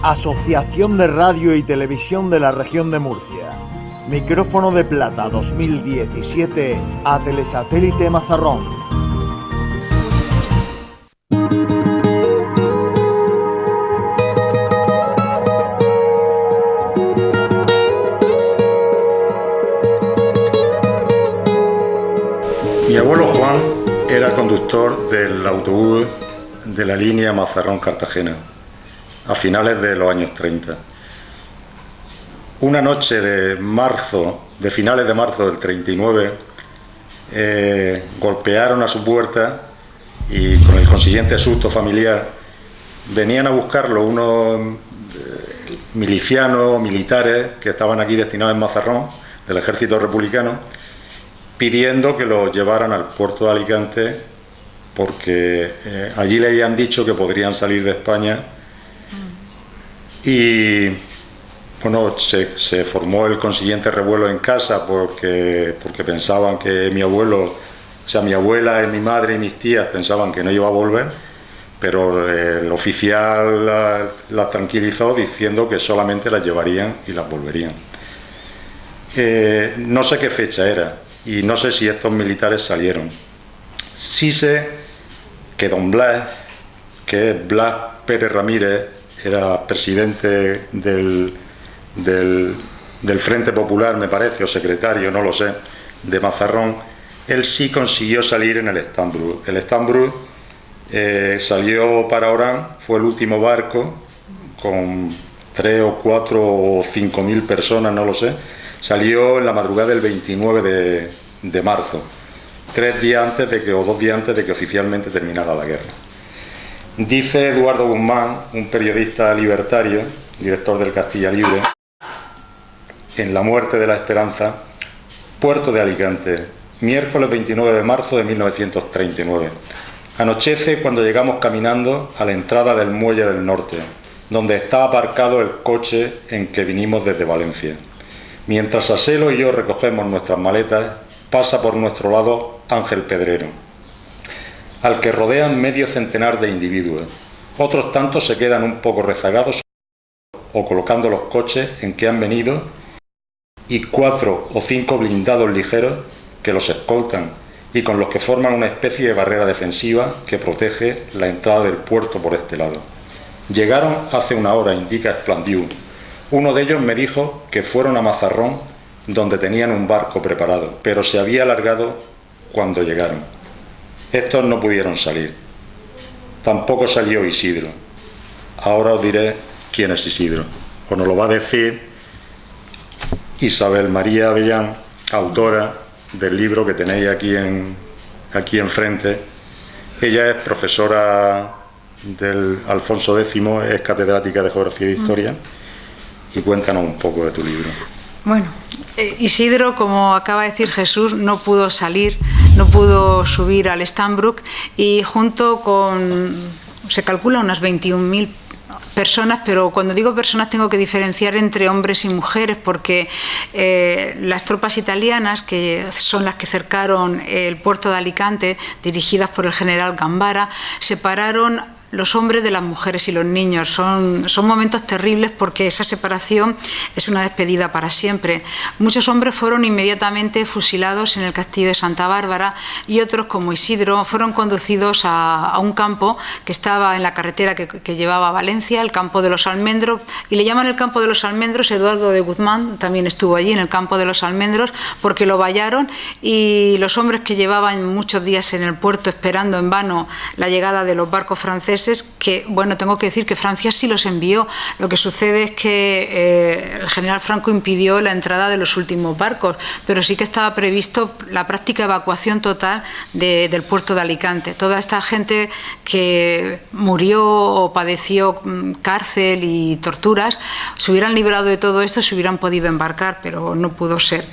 Asociación de Radio y Televisión de la Región de Murcia. Micrófono de Plata 2017 a Telesatélite Mazarrón. Mi abuelo Juan era conductor del autobús de la línea Mazarrón-Cartagena a finales de los años 30. Una noche de finales de marzo del 39, golpearon a su puerta y con el consiguiente susto familiar venían a buscarlo unos militares que estaban aquí destinados en Mazarrón, del ejército republicano, pidiendo que los llevaran al puerto de Alicante porque allí le habían dicho que podrían salir de España. Y bueno, se formó el consiguiente revuelo en casa porque pensaban que mi abuela y mi madre y mis tías pensaban que no iba a volver, pero el oficial las tranquilizó diciendo que solamente las llevarían y las volverían. No sé qué fecha era y no sé si estos militares salieron. Sí sé que don Blas, que es Blas Pérez Ramírez, era presidente del Frente Popular, me parece, o secretario, no lo sé, de Mazarrón. Él sí consiguió salir en el Stambrook. El Stambrook salió para Orán, fue el último barco con 3 o 4 o 5.000 personas, no lo sé. Salió en la madrugada del 29 de marzo, 2 días antes de que oficialmente terminara la guerra. Dice Eduardo Guzmán, un periodista libertario, director del Castilla Libre, en La muerte de la esperanza, puerto de Alicante, miércoles 29 de marzo de 1939. Anochece cuando llegamos caminando a la entrada del muelle del norte, donde está aparcado el coche en que vinimos desde Valencia. Mientras Aselo y yo recogemos nuestras maletas, pasa por nuestro lado Ángel Pedrero, al que rodean medio centenar de individuos. Otros tantos se quedan un poco rezagados o colocando los coches en que han venido y 4 o 5 blindados ligeros que los escoltan y con los que forman una especie de barrera defensiva que protege la entrada del puerto por este lado. Llegaron hace una hora, indica Esplandiu. Uno de ellos me dijo que fueron a Mazarrón, donde tenían un barco preparado, pero se había alargado cuando llegaron. Estos no pudieron salir. Tampoco salió Isidro. Ahora os diré quién es Isidro. Os nos lo va a decir Isabel María Avellán, autora del libro que tenéis aquí enfrente. Ella es profesora del Alfonso X, es catedrática de Geografía e Historia. Y cuéntanos un poco de tu libro. Bueno, Isidro, como acaba de decir Jesús, no pudo salir, no pudo subir al Stambrook y junto con, se calcula, unas 21.000 personas, pero cuando digo personas tengo que diferenciar entre hombres y mujeres porque las tropas italianas, que son las que cercaron el puerto de Alicante, dirigidas por el general Gambara, separaron los hombres de las mujeres y los niños. Son momentos terribles porque esa separación es una despedida para siempre. Muchos hombres fueron inmediatamente fusilados en el castillo de Santa Bárbara y otros, como Isidro, fueron conducidos a un campo que estaba en la carretera que llevaba a Valencia, el campo de los Almendros, y le llaman el campo de los Almendros. Eduardo de Guzmán también estuvo allí en el campo de los Almendros porque lo vallaron, y los hombres que llevaban muchos días en el puerto esperando en vano la llegada de los barcos franceses, que, bueno, tengo que decir que Francia sí los envió. Lo que sucede es que el general Franco impidió la entrada de los últimos barcos, pero sí que estaba previsto la práctica evacuación total del puerto de Alicante. Toda esta gente que murió o padeció cárcel y torturas, se hubieran librado de todo esto, se hubieran podido embarcar, pero no pudo ser.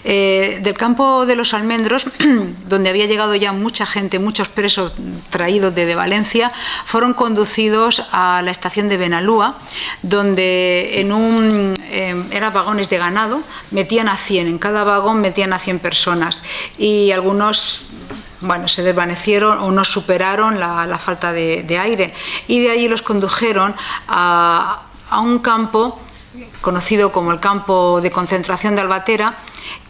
Del campo de los Almendros, donde había llegado ya mucha gente, muchos presos traídos desde Valencia, fueron conducidos a la estación de Benalúa, donde eran vagones de ganado, metían a 100, en cada vagón metían a 100 personas, y algunos bueno, se desvanecieron o no superaron la falta de aire, y de allí los condujeron a a un campo conocido como el campo de concentración de Albatera,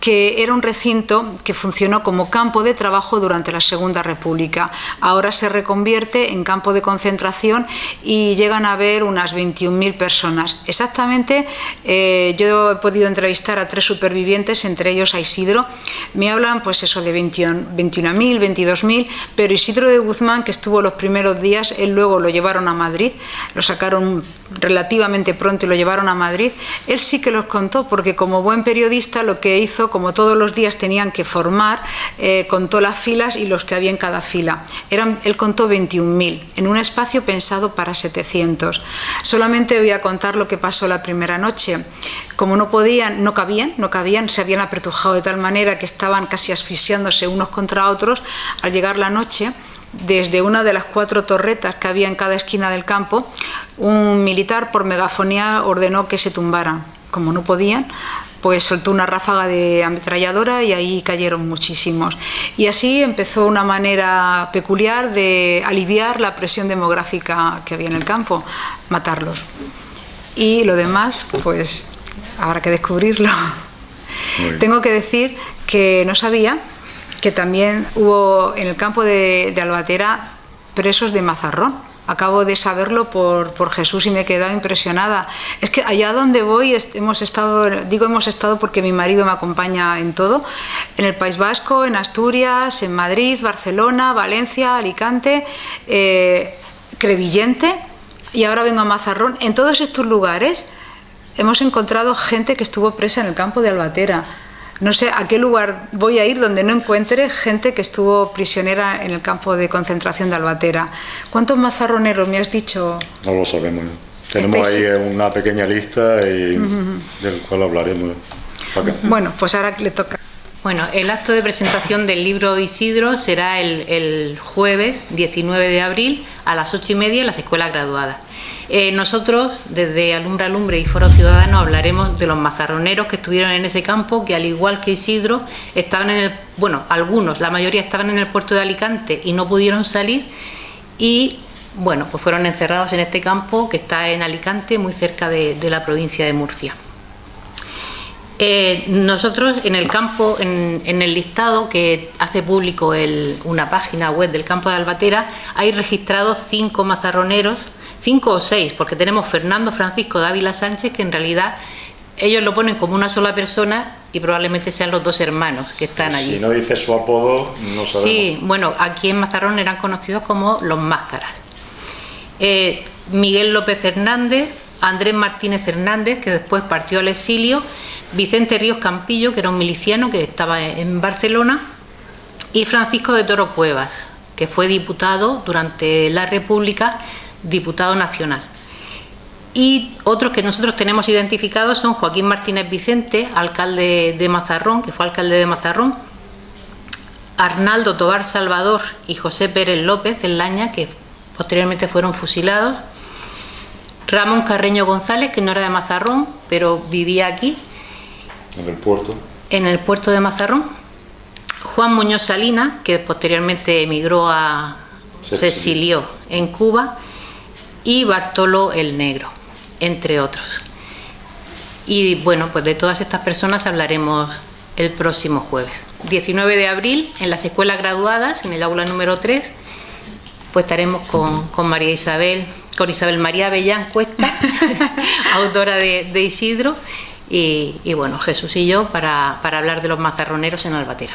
que era un recinto que funcionó como campo de trabajo durante la Segunda República. Ahora se reconvierte en campo de concentración y llegan a haber unas 21.000 personas. Exactamente, yo he podido entrevistar a 3 supervivientes, entre ellos a Isidro. Me hablan pues eso de 21.000, 22.000, pero Isidro de Guzmán, que estuvo los primeros días, él luego lo llevaron a Madrid, lo sacaron relativamente pronto y lo llevaron a Madrid. Él sí que los contó, porque como buen periodista lo que hizo, como todos los días tenían que formar, contó las filas y los que había en cada fila. Él contó 21.000 en un espacio pensado para 700. Solamente voy a contar lo que pasó la primera noche. Como no cabían, se habían apretujado de tal manera que estaban casi asfixiándose unos contra otros. Al llegar la noche, desde una de las 4 torretas que había en cada esquina del campo, un militar por megafonía ordenó que se tumbaran. Como no podían, pues soltó una ráfaga de ametralladora y ahí cayeron muchísimos. Y así empezó una manera peculiar de aliviar la presión demográfica que había en el campo, matarlos. Y lo demás, pues habrá que descubrirlo. Tengo que decir que no sabía que también hubo en el campo de Albatera presos de Mazarrón. Acabo de saberlo por Jesús y me he quedado impresionada. Es que allá donde voy hemos estado porque mi marido me acompaña en todo, en el País Vasco, en Asturias, en Madrid, Barcelona, Valencia, Alicante, Crevillente, y ahora vengo a Mazarrón. En todos estos lugares hemos encontrado gente que estuvo presa en el campo de Albatera. No sé a qué lugar voy a ir donde no encuentre gente que estuvo prisionera en el campo de concentración de Albatera. ¿Cuántos mazarroneros me has dicho? No lo sabemos. Tenemos ahí una pequeña lista y del cual hablaremos. Bueno, pues ahora le toca. Bueno, el acto de presentación del libro Isidro será el jueves 19 de abril a las 8:30 en las escuelas graduadas. Nosotros, desde Alumbra Lumbre y Foro Ciudadano, hablaremos de los mazarroneros que estuvieron en ese campo, que al igual que Isidro, estaban algunos, la mayoría estaban en el puerto de Alicante y no pudieron salir y, bueno, pues fueron encerrados en este campo que está en Alicante, muy cerca de la provincia de Murcia. Nosotros en el campo, en el listado que hace público una página web del campo de Albatera, hay registrados 5 mazarroneros, 5 o 6, porque tenemos Fernando Francisco Dávila Sánchez, que en realidad ellos lo ponen como una sola persona y probablemente sean los 2 hermanos que están allí. Si no dice su apodo, no sabemos. Sí, bueno, aquí en Mazarrón eran conocidos como los Máscaras. Miguel López Hernández, Andrés Martínez Hernández, que después partió al exilio, Vicente Ríos Campillo, que era un miliciano que estaba en Barcelona, y Francisco de Toro Cuevas, que fue diputado durante la República, diputado nacional. Y otros que nosotros tenemos identificados son Joaquín Martínez Vicente, alcalde de Mazarrón, que fue alcalde de Mazarrón, Arnaldo Tobar Salvador y José Pérez López en Laña, que posteriormente fueron fusilados, Ramón Carreño González, que no era de Mazarrón, pero vivía aquí, en el puerto de Mazarrón, Juan Muñoz Salinas, que posteriormente emigró se exilió en Cuba, y Bartolo el Negro, entre otros. Y bueno, pues de todas estas personas hablaremos el próximo jueves. 19 de abril, en las escuelas graduadas, en el aula número 3, pues estaremos con Isabel María Avellán Cuesta, autora de Isidro, y bueno, Jesús y yo para hablar de los mazarroneros en Albatera.